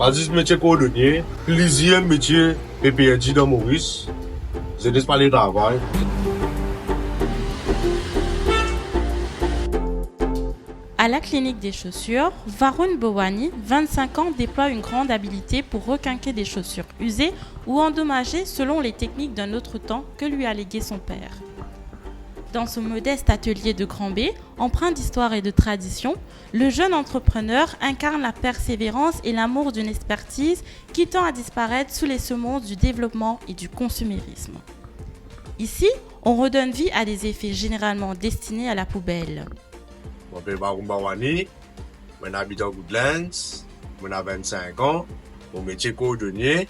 Basis métier cordonnier, plaisir métier PPNJ dans Maurice. Je ne pas le travail. À la clinique des chaussures, Varun Bowani, 25 ans, déploie une grande habileté pour requinquer des chaussures usées ou endommagées selon les techniques d'un autre temps que lui a légué son père. Dans ce modeste atelier de Grand B, empreint d'histoire et de tradition, le jeune entrepreneur incarne la persévérance et l'amour d'une expertise qui tend à disparaître sous les semonces du développement et du consumérisme. Ici, on redonne vie à des effets généralement destinés à la poubelle. Je m'appelle Varun Bowani, j'habite à Woodlands, j'ai 25 ans, mon métier cordonnier,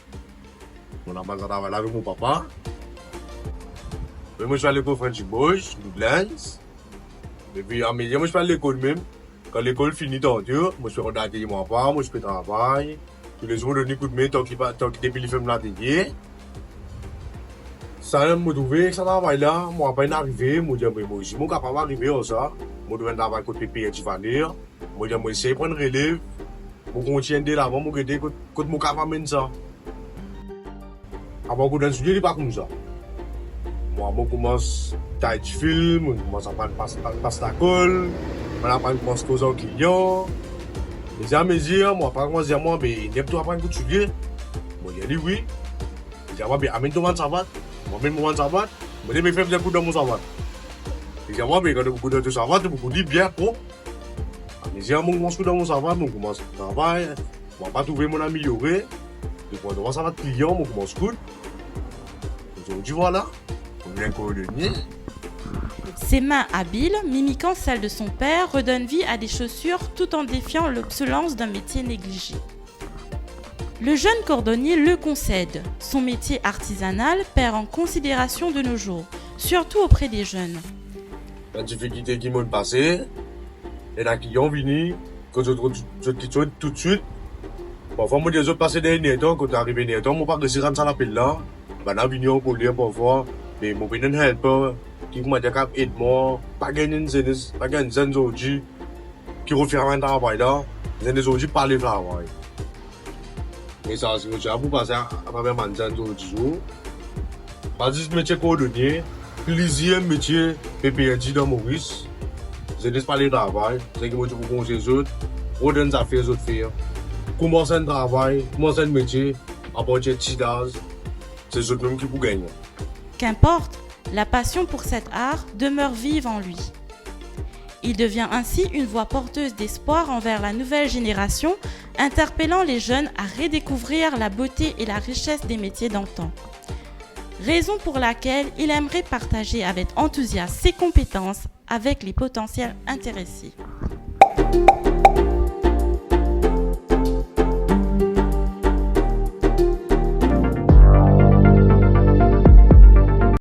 je travaille avec mon papa. Moi, je suis à l'école French Bosch, Woodlands. Et puis, à midi, moi, je suis à l'école même. Quand l'école finit d'endur, moi, je suis rentré mon papa, moi, je peux travailler. Tous les jours, je donne un coup de main tant qu'il depuis fait l'atelier. Ça, je me trouvais que ça travail là, moi, après arrivé, moi, je dis, moi, je suis capable d'arriver à ça. Moi, je dois travailler côté PPNJ venir. Moi, je vais essayer de prendre relève. Moi, je continue de l'avant, moi, je dis, quand je suis capable de ça. Avant que je ne sois pas comme ça. Moi, je commence à faire du film, je commence à prendre pasta colle, je commence à causer aux clients. Les amis disent, moi, par contre, moi, mais il n'y a pas de couture. Moi, je dis oui. Je dis, moi, amène-toi mon savate. Moi, même mon savate. Moi, je dis, mais fais un coup dans mon savate. Je dis, moi, mais quand tu as de savate, tu dis bien pro. Je dis, moi, je commence dans mon savate, je commence à travailler. Je ne vais pas trouver mon amélioré. Je prends mon savate client, je commence à coudre. Aujourd'hui, voilà. Ses mains habiles, mimiquant celles de son père, redonnent vie à des chaussures tout en défiant l'obsolescence d'un métier négligé. Le jeune cordonnier le concède. Son métier artisanal perd en considération de nos jours, surtout auprès des jeunes. La difficulté qui m'ont passé, et la client venu, quand je quitte tout de suite. Parfois, moi, des autres passés derniers temps, quand tu arrives dernier temps, moi, pas que si rentre ça l'appel là, ben, là, venu pour lire parfois. Mais mon pénin helper, qui m'a dit qu'il aide moi, pas gagner une zone aujourd'hui, qui refait un travail là, zone aujourd'hui pas le travail. Mais ça, c'est aussi pour passer à travers ma zone aujourd'hui. Basis métier cordonnier, plaisir métier PPNJ dans Maurice. Je ne pas le travail, c'est que moi je vous conseille les autres, redonne des affaires les autres faire. Commencer un travail, commencer un métier, apporter des choses, c'est les autres même qui vous gagnent. Qu'importe, la passion pour cet art demeure vive en lui. Il devient ainsi une voix porteuse d'espoir envers la nouvelle génération, interpellant les jeunes à redécouvrir la beauté et la richesse des métiers d'antan. Raison pour laquelle il aimerait partager avec enthousiasme ses compétences avec les potentiels intéressés.